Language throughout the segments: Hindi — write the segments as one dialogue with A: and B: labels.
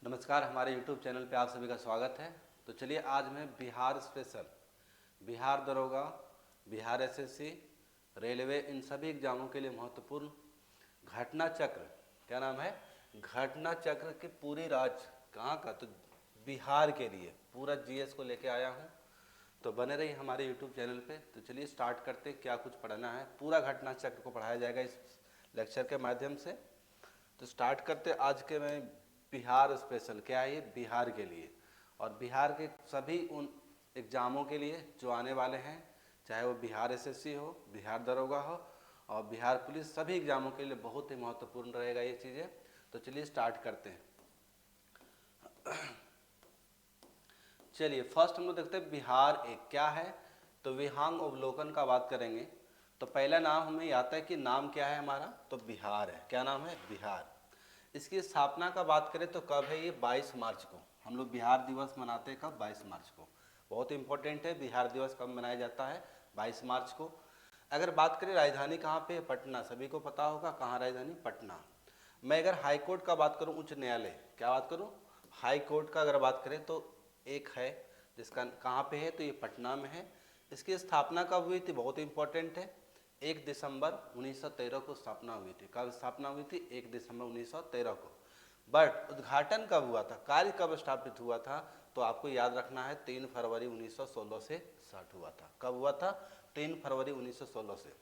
A: नमस्कार, हमारे YouTube चैनल पे आप सभी का स्वागत है। तो चलिए आज मैं बिहार स्पेशल, बिहार दरोगा, बिहार एसएससी, रेलवे, इन सभी एग्जामों के लिए महत्वपूर्ण घटना चक्र, क्या नाम है, घटना चक्र की पूरी राज्य कहाँ का, तो बिहार के लिए पूरा जीएस को लेके आया हूँ। तो बने रहिए हमारे YouTube चैनल पे। तो चलिए स्टार्ट करते हैं, क्या कुछ पढ़ना है। पूरा घटना चक्र को पढ़ाया जाएगा इस लेक्चर के माध्यम से। तो स्टार्ट करते आज के मैं बिहार स्पेशल, क्या है ये, बिहार के लिए और बिहार के सभी उन एग्जामों के लिए जो आने वाले हैं, चाहे वो बिहार एसएससी हो, बिहार दरोगा हो और बिहार पुलिस, सभी एग्जामों के लिए बहुत ही महत्वपूर्ण रहेगा ये चीज़ें। तो चलिए स्टार्ट करते हैं। चलिए फर्स्ट हम लोग देखते हैं बिहार एक क्या है। तो विहंग अवलोकन का बात करेंगे तो पहला नाम हमें आता है कि नाम क्या है हमारा, तो बिहार है। क्या नाम है, बिहार। इसकी स्थापना का बात करें तो कब है ये, 22 मार्च को हम लोग बिहार दिवस मनाते हैं। कब, 22 मार्च को। बहुत इंपॉर्टेंट है, बिहार दिवस कब मनाया जाता है, 22 मार्च को। अगर बात करें राजधानी कहाँ पे, पटना, सभी को पता होगा कहाँ राजधानी, पटना। मैं अगर हाई कोर्ट का बात करूँ, उच्च न्यायालय, क्या बात करूँ, हाई कोर्ट का अगर बात करें तो एक है जिसका कहाँ पे है, तो ये पटना में है। इसकी स्थापना कब हुई थी, बहुत इंपॉर्टेंट है, 1 दिसंबर 1913 को स्थापना हुई थी। कब स्थापना हुई थी, 1 दिसंबर 1913 को। बट उद्घाटन कब हुआ था, कार्य कब स्थापित हुआ था, तो आपको याद रखना है 3 फरवरी 1916 से स्टार्ट हुआ था। कब हुआ था, 3 फरवरी 1916 से।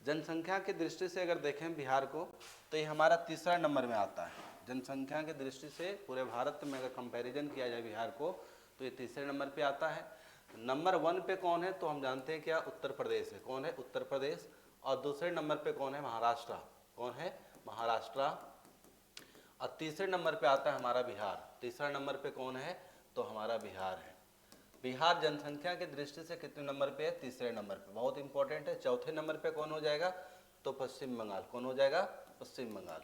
A: जनसंख्या की दृष्टि से अगर देखें बिहार को तो ये हमारा तीसरा नंबर में आता है। जनसंख्या की दृष्टि से पूरे भारत में अगर कंपैरिजन किया जाए बिहार को तो ये तीसरे नंबर पे आता है। नंबर 1 पे कौन है, तो हम जानते हैं क्या, उत्तर प्रदेश है। कौन है, उत्तर प्रदेश। और दूसरे नंबर पे कौन है, महाराष्ट्र। कौन है, महाराष्ट्र। और तीसरे नंबर पे आता है हमारा बिहार। तीसरा नंबर पे कौन है, तो हमारा बिहार है। बिहार जनसंख्या की दृष्टि से कितने नंबर पे है, तीसरे नंबर पे, बहुत इंपॉर्टेंट है। चौथे नंबर पे कौन हो जाएगा, तो पश्चिम बंगाल। कौन हो जाएगा, पश्चिम बंगाल।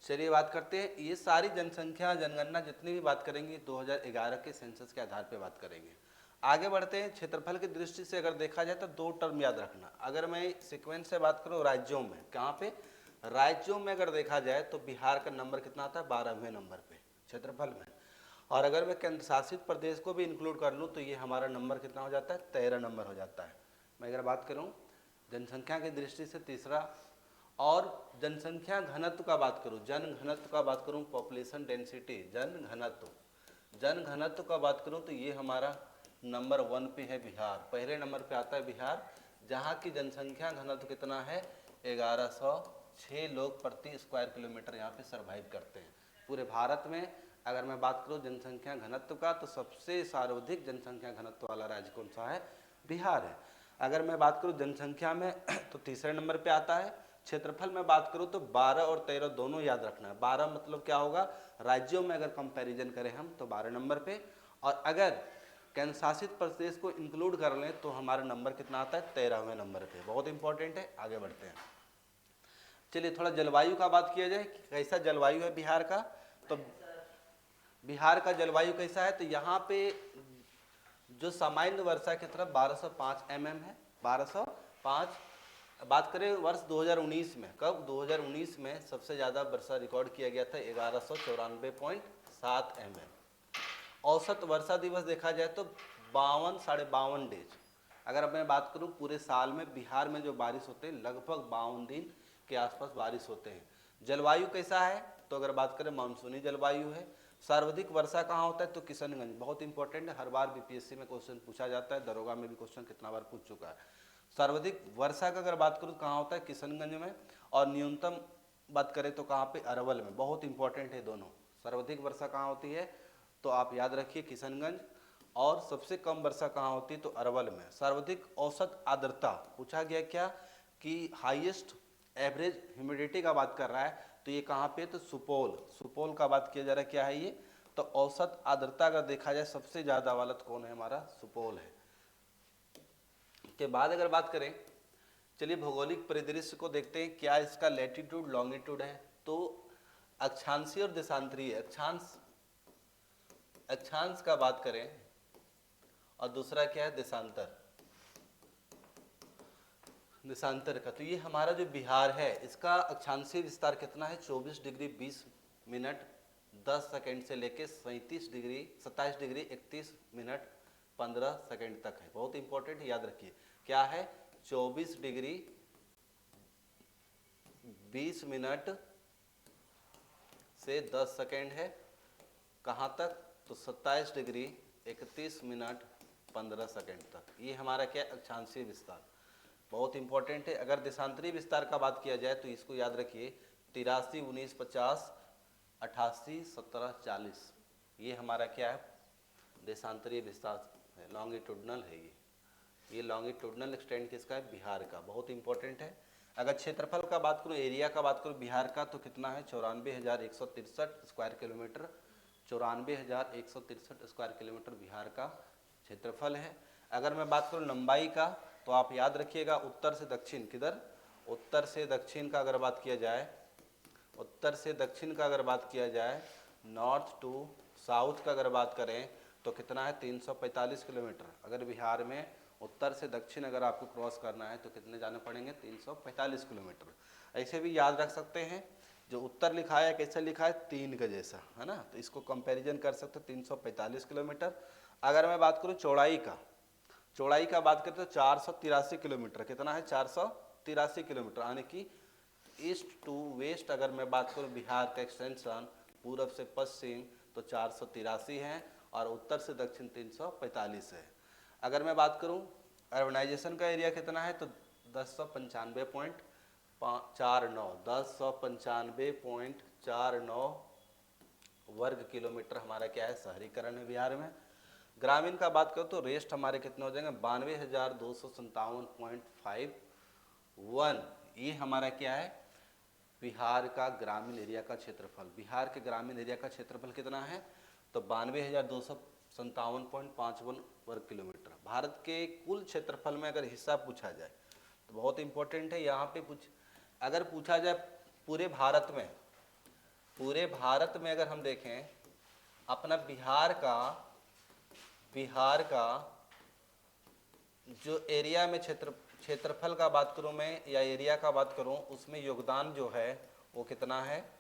A: चलिए बात करते हैं, ये सारी जनसंख्या जनगणना जितनी भी बात करेंगे 2011 के सेंसस के आधार पे बात करेंगे। आगे बढ़ते हैं, क्षेत्रफल की दृष्टि से अगर देखा जाए तो 2 टर्म याद रखना। अगर मैं सीक्वेंस से बात करूँ राज्यों में, कहाँ पे, राज्यों में अगर देखा जाए तो बिहार का नंबर कितना आता है, 12वें नंबर पे क्षेत्रफल में। और अगर मैं केंद्र शासित प्रदेश को भी इंक्लूड कर लूँ तो ये हमारा नंबर कितना हो जाता है, 13 नंबर हो जाता है। मैं अगर बात करूँ जनसंख्या की दृष्टि से तीसरा। और जनसंख्या घनत्व का बात करूँ, जन घनत्व का बात करूँ, पॉपुलेशन डेंसिटी, जन घनत्व, जन घनत्व का बात करूँ तो ये हमारा नंबर 1 पे है बिहार। पहले नंबर पे आता है बिहार, जहाँ की जनसंख्या घनत्व कितना है, 1106 लोग प्रति स्क्वायर किलोमीटर यहाँ पे सर्वाइव करते हैं। पूरे भारत में अगर मैं बात करूँ जनसंख्या घनत्व का तो सबसे सर्वाधिक जनसंख्या घनत्व वाला राज्य कौन सा है, बिहार है। अगर मैं बात करूँ जनसंख्या में तो तीसरे नंबर पे आता है। क्षेत्रफल में बात करूँ तो 12 और 13 दोनों याद रखना है। 12 मतलब क्या होगा, राज्यों में अगर कंपैरिजन करें हम तो 12 नंबर पे, और अगर केंद्र शासित प्रदेश को इंक्लूड कर लें तो हमारा नंबर कितना आता है, 13वें नंबर पे। बहुत इंपॉर्टेंट है, आगे बढ़ते हैं। चलिए थोड़ा जलवायु का बात किया जाए, कैसा जलवायु है बिहार का। तो बिहार का जलवायु कैसा है, तो यहाँ पे जो सामान्य वर्षा की तरफ 1205 mm है, 1205। बात करें वर्ष 2019 में, कब, 2019 में सबसे ज़्यादा वर्षा रिकॉर्ड किया गया था 1194.7 mm। औसत वर्षा दिवस देखा जाए तो 52 डेज। अगर मैं बात करूं पूरे साल में बिहार में जो बारिश होते हैं लगभग 52 दिन के आसपास बारिश होते हैं। जलवायु कैसा है, तो अगर बात करें मानसूनी जलवायु है। सर्वाधिक वर्षा कहाँ होता है, तो किशनगंज। बहुत इंपॉर्टेंट है, हर बार बीपीएससी में क्वेश्चन पूछा जाता है, दरोगा में भी क्वेश्चन कितना बार पूछ चुका है। सर्वाधिक वर्षा का अगर बात करूँ कहाँ होता है, किशनगंज में। और न्यूनतम बात करें तो कहाँ पे, अरवल में। बहुत इंपॉर्टेंट है दोनों। सर्वाधिक वर्षा कहाँ होती है, तो आप याद रखिए किशनगंज। और सबसे कम वर्षा कहाँ होती है, तो अरवल में। सर्वाधिक औसत आर्द्रता पूछा गया क्या, कि हाईएस्ट एवरेज ह्यूमिडिटी का बात कर रहा है, तो ये कहाँ पे, तो सुपौल। सुपौल का बात किया जा रहा है, क्या है ये, तो औसत आर्द्रता अगर देखा जाए सबसे ज़्यादा वाला तो कौन है, हमारा सुपौल है। के बाद अगर बात करें, चलिए भौगोलिक परिदृश्य को देखते हैं, क्या इसका लैटिट्यूड लॉन्गिट्यूड है, तो अक्षांशीय और देशांतरीय। अक्षांश का बात करें और दूसरा क्या है, देशांतर। देशांतर का, तो ये हमारा जो बिहार है इसका अक्षांशीय विस्तार कितना है, 24 डिग्री 20 मिनट 10 सेकंड से लेके 27 डिग्री 31 मिनट 15 सेकंड तक है। बहुत इंपॉर्टेंट, याद रखिए क्या है, 24 डिग्री 20 मिनट से 10 सेकंड है। कहाँ तक, तो 27 डिग्री 31 मिनट 15 सेकंड तक। ये हमारा क्या, अक्षांशीय विस्तार, बहुत इंपॉर्टेंट है। अगर देशांतरी विस्तार का बात किया जाए तो इसको याद रखिए, 83 19 50 88 17 40, ये हमारा क्या है, देशांतरीय विस्तार है, लॉन्गिट्यूडनल है ये लॉन्गिट्यूडनल एक्सटेंड किसका है, बिहार का, बहुत इंपॉर्टेंट है। अगर क्षेत्रफल का बात करूँ, एरिया का बात करूँ बिहार का, तो कितना है, 94,163 square kilometre, 94,163 square kilometre Bihar का क्षेत्रफल है। अगर मैं बात करूँ लंबाई का, तो आप याद रखिएगा उत्तर से दक्षिण, किधर, उत्तर से दक्षिण का अगर बात किया जाए, उत्तर से दक्षिण का अगर बात किया जाए, नॉर्थ टू साउथ का अगर बात करें तो कितना है, 345 किलोमीटर। अगर बिहार में उत्तर से दक्षिण अगर आपको क्रॉस करना है तो कितने जाने पड़ेंगे, 345 किलोमीटर। ऐसे भी याद रख सकते हैं, जो उत्तर लिखा है कैसे लिखा है, 3 का जैसा है ना, तो इसको कंपैरिजन कर सकते हैं, 345 किलोमीटर। अगर मैं बात करूँ चौड़ाई का बात करें तो 483 किलोमीटर, कितना है, 483 किलोमीटर, यानी कि ईस्ट टू वेस्ट अगर मैं बात करूँ बिहार का एक्सटेंशन पूरब से पश्चिम तो 483 है, और उत्तर से दक्षिण 345 है। अगर मैं बात करूं अर्बनाइजेशन का एरिया कितना है, तो 1095.49 वर्ग किलोमीटर हमारा क्या है, शहरीकरण है बिहार में। ग्रामीण का बात करूँ तो रेस्ट हमारे कितने हो जाएंगे, 92,257.51, ये हमारा क्या है, बिहार का ग्रामीण एरिया का क्षेत्रफल। बिहार के ग्रामीण एरिया का क्षेत्रफल कितना है, तो 92,257.51 वर्ग किलोमीटर। भारत के कुल क्षेत्रफल में अगर हिस्सा पूछा जाए तो बहुत इंपॉर्टेंट है, यहाँ पे अगर पूछा जाए पूरे भारत में अगर हम देखें अपना बिहार का जो एरिया में क्षेत्रफल का बात करूं मैं, या एरिया का बात करूं, उसमें योगदान जो है वो कितना है,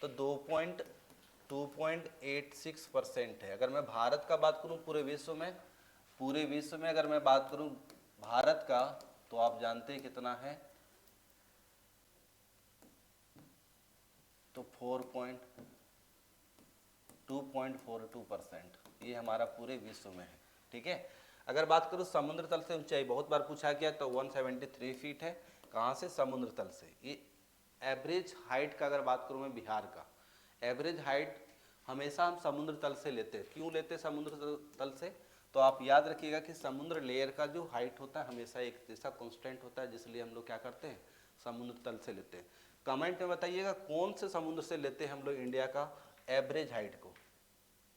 A: तो 2.86% है। अगर मैं भारत का बात करूं पूरे विश्व में अगर मैं बात करूं भारत का, तो आप जानते हैं कितना है, तो 2.42%, ये हमारा पूरे विश्व में है। ठीक है, अगर बात करूं समुद्र तल से ऊंचाई, बहुत बार पूछा गया, तो 173 फीट है। कहाँ से, समुद्र तल से। ये एवरेज हाइट का अगर बात करूं मैं बिहार का, एवरेज हाइट हमेशा हम समुद्र तल से लेते हैं। क्यों लेते हैं समुद्र तल से, तो आप याद रखिएगा कि समुद्र लेयर का जो हाइट होता है हमेशा एक जैसा कांस्टेंट होता है, जिसलिए हम लोग क्या करते हैं, समुद्र तल से लेते हैं। कमेंट में बताइएगा कौन से समुद्र से लेते हैं हम लोग इंडिया का एवरेज हाइट को।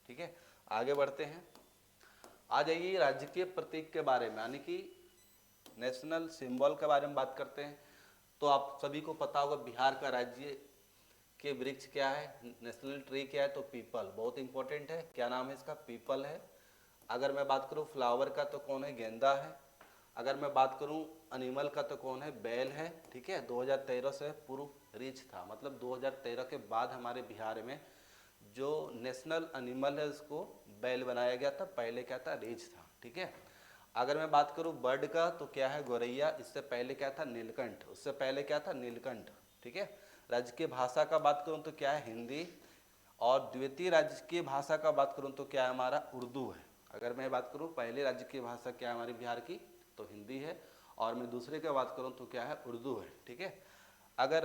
A: ठीक है, आगे बढ़ते हैं। आ जाइए राजकीय प्रतीक के बारे में, यानी कि नेशनल सिंबल के बारे में बात करते हैं। तो आप सभी को पता होगा बिहार का राज्य के वृक्ष क्या है, नेशनल ट्री क्या है, तो पीपल, बहुत इंपॉर्टेंट है। क्या नाम है इसका, पीपल है। अगर मैं बात करूं फ्लावर का तो कौन है, गेंदा है। अगर मैं बात करूं एनिमल का तो कौन है, बैल है। ठीक है, 2013 से पूर्व रीच था, मतलब 2013 के बाद हमारे बिहार में जो नेशनल एनिमल है उसको बैल बनाया गया था, पहले क्या था, रीच था। ठीक है, अगर मैं बात करूं बर्ड का तो क्या है, गौरैया। इससे पहले क्या था, नीलकंठ। उससे पहले क्या था, नीलकंठ। ठीक है, राजकीय भाषा का बात करूं तो क्या है, हिंदी। और द्वितीय राजकीय भाषा का बात करूं तो क्या है, हमारा उर्दू है। अगर मैं बात करूं पहले राजकीय भाषा क्या है हमारी बिहार की, तो हिंदी है। और मैं दूसरे की बात करूं तो क्या है, उर्दू है। ठीक है, अगर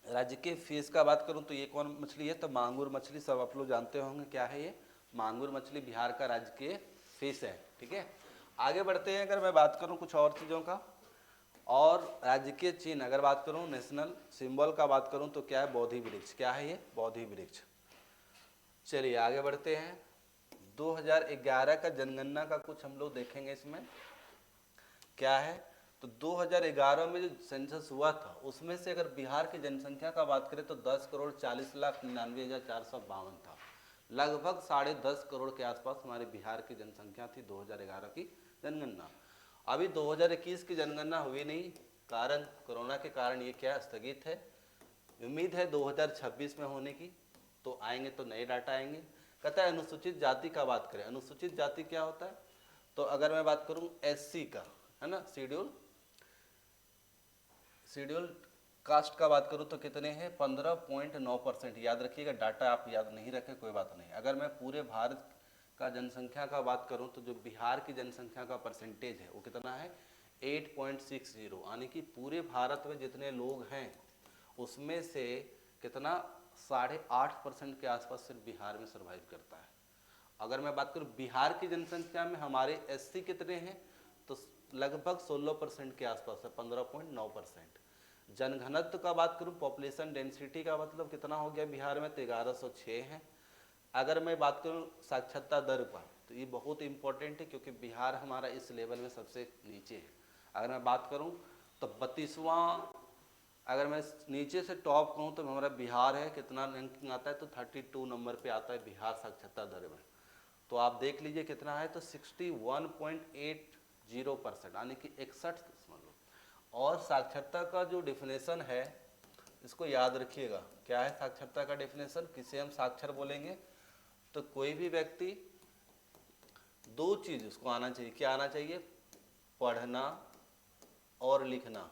A: राजकीय फिश का बात करूं तो ये कौन मछली है, तो मांगुर मछली। सब आप लोग जानते होंगे क्या है ये, मांगुर मछली बिहार का राजकीय फिश है। ठीक है, आगे बढ़ते हैं। अगर मैं बात करूं कुछ और चीज़ों का, और राजकीय चिन्ह अगर बात करूं, नेशनल सिंबल का बात करूं तो क्या है, बोधि वृक्ष। क्या है ये, बोधि वृक्ष। चलिए आगे बढ़ते हैं। 2011 का जनगणना का कुछ हम लोग देखेंगे। इसमें क्या है, तो 2011 में जो सेंसस हुआ था उसमें से अगर बिहार की जनसंख्या का बात करें तो 10,40,99,452 था। लगभग 10.5 करोड़ के आसपास हमारे बिहार की जनसंख्या थी 2011 की जनगणना। अभी 2021 की जनगणना हुई नहीं, कारण कोरोना के कारण ये क्या स्थगित है, उम्मीद है 2026 में होने की, तो आएंगे तो नए डाटा आएंगे। कहता है अनुसूचित जाति का बात करें, अनुसूचित जाति क्या होता है, तो अगर मैं बात करूं एससी का, है ना, शेड्यूल कास्ट का बात करूं तो कितने हैं 15.9%। याद रखिएगा, डाटा आप याद नहीं रखें कोई बात नहीं। अगर मैं पूरे भारत का जनसंख्या का बात करूं तो जो बिहार की जनसंख्या का परसेंटेज है वो कितना है 8.60, यानी कि पूरे भारत में जितने लोग हैं उसमें से कितना 8.5% के आसपास सिर्फ बिहार में सर्वाइव करता है। अगर मैं बात करूं बिहार की जनसंख्या में हमारे एससी कितने हैं तो लगभग 16% के आसपास है, 15.9%। जनघनत्व का बात करूं, पॉपुलेशन डेंसिटी का मतलब कितना हो गया बिहार में तो 1106 है। अगर मैं बात करूं साक्षरता दर पर तो ये बहुत इंपॉर्टेंट है क्योंकि बिहार हमारा इस लेवल में सबसे नीचे है। अगर मैं बात करूं तो 32वां, अगर मैं नीचे से टॉप कहूँ तो हमारा बिहार है, कितना रैंकिंग आता है तो 32 नंबर पे आता है बिहार साक्षरता दर में। तो आप देख लीजिए कितना है तो 61.80%, यानी कि 61 समझ लो। और साक्षरता का जो डिफिनेशन है इसको याद रखिएगा, क्या है साक्षरता का डिफिनेशन, किसे हम साक्षर बोलेंगे तो कोई भी व्यक्ति दो चीज उसको आना चाहिए, क्या आना चाहिए, पढ़ना और लिखना।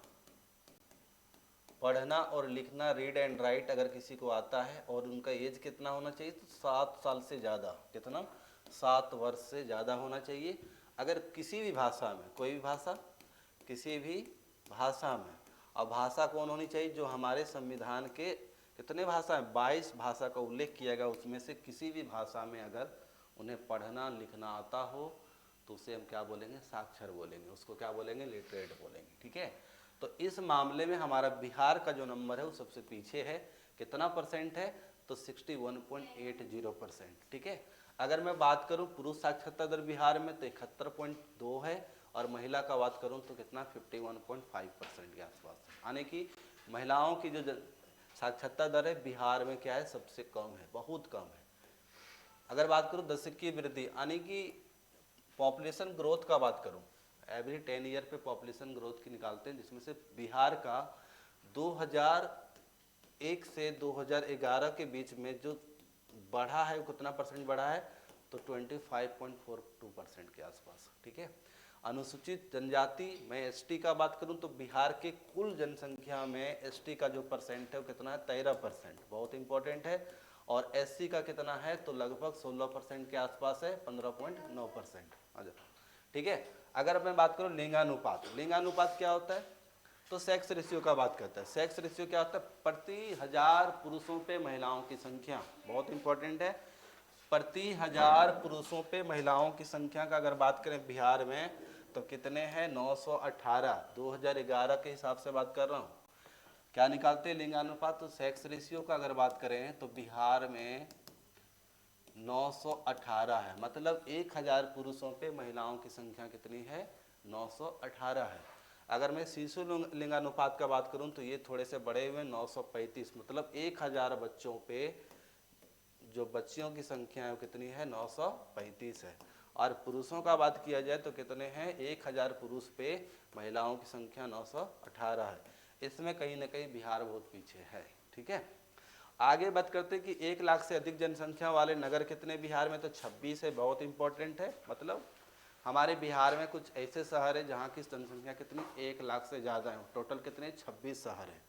A: पढ़ना और लिखना, रीड एंड राइट अगर किसी को आता है और उनका एज कितना होना चाहिए तो 7 साल से ज़्यादा, कितना 7 वर्ष से ज़्यादा होना चाहिए। अगर किसी भी भाषा में, कोई भी भाषा, किसी भी भाषा में, और भाषा कौन होनी चाहिए जो हमारे संविधान के कितने भाषा है 22 भाषा का उल्लेख किया गया, उसमें से किसी भी भाषा में अगर उन्हें पढ़ना लिखना आता हो तो उसे हम क्या बोलेंगे, साक्षर बोलेंगे, उसको क्या बोलेंगे, लिटरेट बोलेंगे। ठीक है, तो इस मामले में हमारा बिहार का जो नंबर है वो सबसे पीछे है, कितना परसेंट है तो 61.80%। ठीक है, अगर मैं बात करूं पुरुष साक्षरता दर बिहार में तो 71.2 है और महिला का बात करूं तो कितना 51.5% के आसपास है, यानी कि महिलाओं की जो साक्षरता दर है बिहार में क्या है सबसे कम है, बहुत कम है। अगर बात करूं दशकीय वृद्धि, यानी कि पॉपुलेशन ग्रोथ का बात करूं, एवरी 10 ईयर पे पॉपुलेशन ग्रोथ की निकालते हैं, जिसमें से बिहार का 2001 से 2011 के बीच में जो बढ़ा है वो कितना परसेंट बढ़ा है तो 25.42% के आसपास। ठीक है, अनुसूचित जनजाति में एसटी का बात करूं तो बिहार के कुल जनसंख्या में एसटी का जो परसेंट है वो कितना है 13%, बहुत इंपॉर्टेंट है। और एससी का कितना है तो लगभग 16% के आसपास है, 15.9%। ठीक है, अगर मैं बात करूं लिंगानुपात, लिंगानुपात क्या होता है तो सेक्स रेशियो का बात करता है। सेक्स रेशियो क्या होता है, प्रति 1000 पुरुषों पे महिलाओं की संख्या, बहुत इंपॉर्टेंट है, प्रति 1000 पुरुषों पे महिलाओं की संख्या का अगर बात करें बिहार में तो कितने हैं 918, 2011 के हिसाब से बात कर रहा हूँ। क्या निकालते हैं लिंगानुपात, तो सेक्स रेशियो का अगर बात करें तो बिहार में 918 है, मतलब 1000 पुरुषों पे महिलाओं की संख्या कितनी है 918 है। अगर मैं शिशु लिंगानुपात का बात करूं तो ये थोड़े से बड़े हुए 935, मतलब 1000 बच्चों पे जो बच्चियों की संख्या है वो कितनी है 935 है। और पुरुषों का बात किया जाए तो कितने हैं 1000 पुरुष पे महिलाओं की संख्या 918 है। इसमें कहीं ना कहीं बिहार बहुत पीछे है। ठीक है, आगे बात करते हैं कि 1 लाख से अधिक जनसंख्या वाले नगर कितने बिहार में तो 26 है, बहुत इंपॉर्टेंट है। मतलब हमारे बिहार में कुछ ऐसे शहर है जहाँ की जनसंख्या कितनी 1 लाख से ज़्यादा है, टोटल कितने 26 शहर है।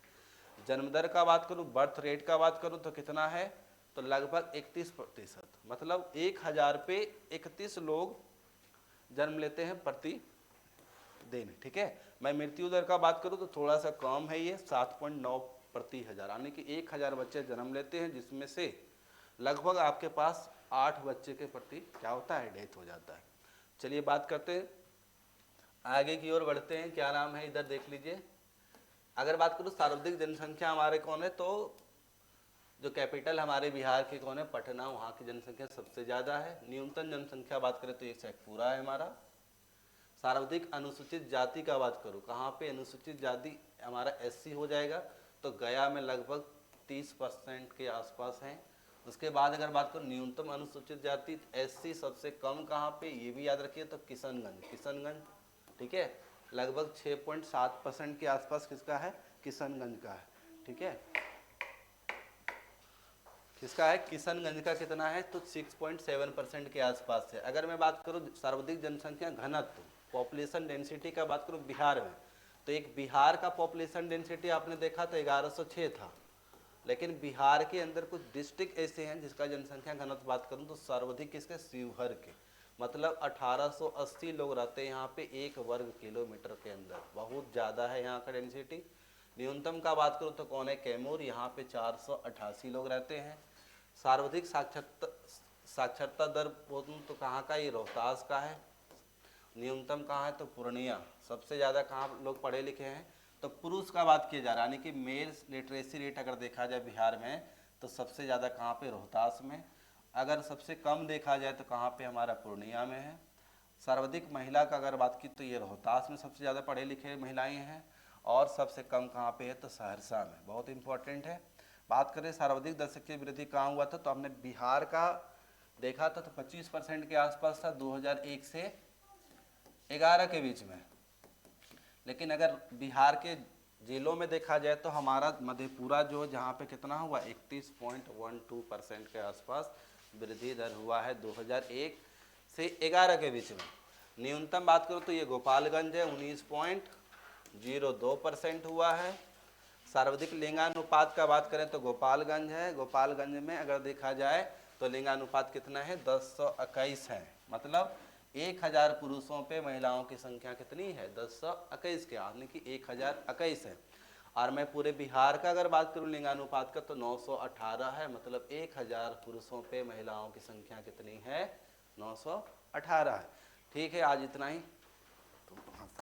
A: जन्म दर का बात करूँ, बर्थ रेट का बात करूँ तो कितना है तो लगभग 31%, मतलब 1000 पे 31 लोग जन्म लेते हैं प्रति दिन। ठीक है, मैं मृत्यु दर का बात करूँ तो थोड़ा सा कम है, ये 7.9 प्रति 1000, यानी कि 1000 बच्चे जन्म लेते हैं जिसमें से लगभग आपके पास 8 बच्चे के प्रति क्या होता है डेथ हो जाता है। चलिए बात करते हैं, आगे की ओर बढ़ते हैं। क्या नाम है, इधर देख लीजिए। अगर बात करूँ सर्वाधिक जनसंख्या हमारे कौन है तो जो कैपिटल हमारे बिहार के कौन है पटना, वहाँ की जनसंख्या सबसे ज़्यादा है। न्यूनतम जनसंख्या बात करें तो ये शेखपुरा है हमारा। सर्वाधिक अनुसूचित जाति का बात करूँ, कहाँ पे अनुसूचित जाति हमारा एससी हो जाएगा तो गया में लगभग 30% के आसपास हैं। उसके बाद अगर बात करूँ न्यूनतम अनुसूचित जाति एससी सबसे कम कहाँ पे ये भी याद रखिए तो किशनगंज। ठीक है, लगभग 6.7% के आसपास किसका है, किशनगंज का है। ठीक है, किसका है, किशनगंज का कितना है, तो 6.7% के आसपास है। अगर मैं बात करूं सर्वाधिक जनसंख्या घनत्व, पॉपुलेशन डेंसिटी का बात करूं बिहार में, तो एक बिहार का पॉपुलेशन डेंसिटी आपने देखा तो 1106 था, लेकिन बिहार के अंदर कुछ डिस्ट्रिक्ट ऐसे हैं जिसका जनसंख्या घनत्व बात करूं तो सर्वाधिक किसके, शिवहर के, मतलब 1880 लोग रहते हैं यहाँ पे 1 वर्ग किलोमीटर के अंदर, बहुत ज़्यादा है यहाँ का डेंसिटी। न्यूनतम का बात करूँ तो कौन है, कैमूर, यहाँ पे 488 लोग रहते हैं। सर्वाधिक साक्षरता दर बोलूँ तो कहाँ का, ये रोहतास का है। न्यूनतम कहाँ है, तो पूर्णिया। सबसे ज़्यादा कहाँ लोग पढ़े लिखे हैं, तो पुरुष का बात किया जा रहा है, यानी कि मेल लिटरेसी रेट अगर देखा जाए बिहार में तो सबसे ज़्यादा कहाँ पे, रोहतास में। अगर सबसे कम देखा जाए तो कहाँ पे, हमारा पूर्णिया में है। सर्वाधिक महिला का अगर बात की तो ये रोहतास में सबसे ज़्यादा पढ़े लिखे महिलाएं हैं, और सबसे कम कहाँ पे है, तो सहरसा में। बहुत इंपॉर्टेंट है। बात करें सर्वाधिक दशकीय वृद्धि कहाँ हुआ था, तो हमने बिहार का देखा था तो 25% के आसपास था 2001 से 11 के बीच में। लेकिन अगर बिहार के जिलों में देखा जाए तो हमारा मधेपुरा जो जहाँ पे कितना हुआ, 31.12% के आसपास वृद्धि दर हुआ है 2001 से 11 के बीच में। न्यूनतम बात करो तो ये गोपालगंज है, 19.02% हुआ है। सर्वाधिक लिंगानुपात का बात करें तो गोपालगंज है। गोपालगंज में अगर देखा जाए तो लिंगानुपात कितना है, 1021 है, मतलब 1000 पुरुषों पे महिलाओं की संख्या कितनी है, 1021 के, यानी कि 1021 है। और मैं पूरे बिहार का अगर बात करूं लिंगानुपात का तो 918 है, मतलब 1000 पुरुषों पे महिलाओं की संख्या कितनी है, 918 है। ठीक है, आज इतना ही।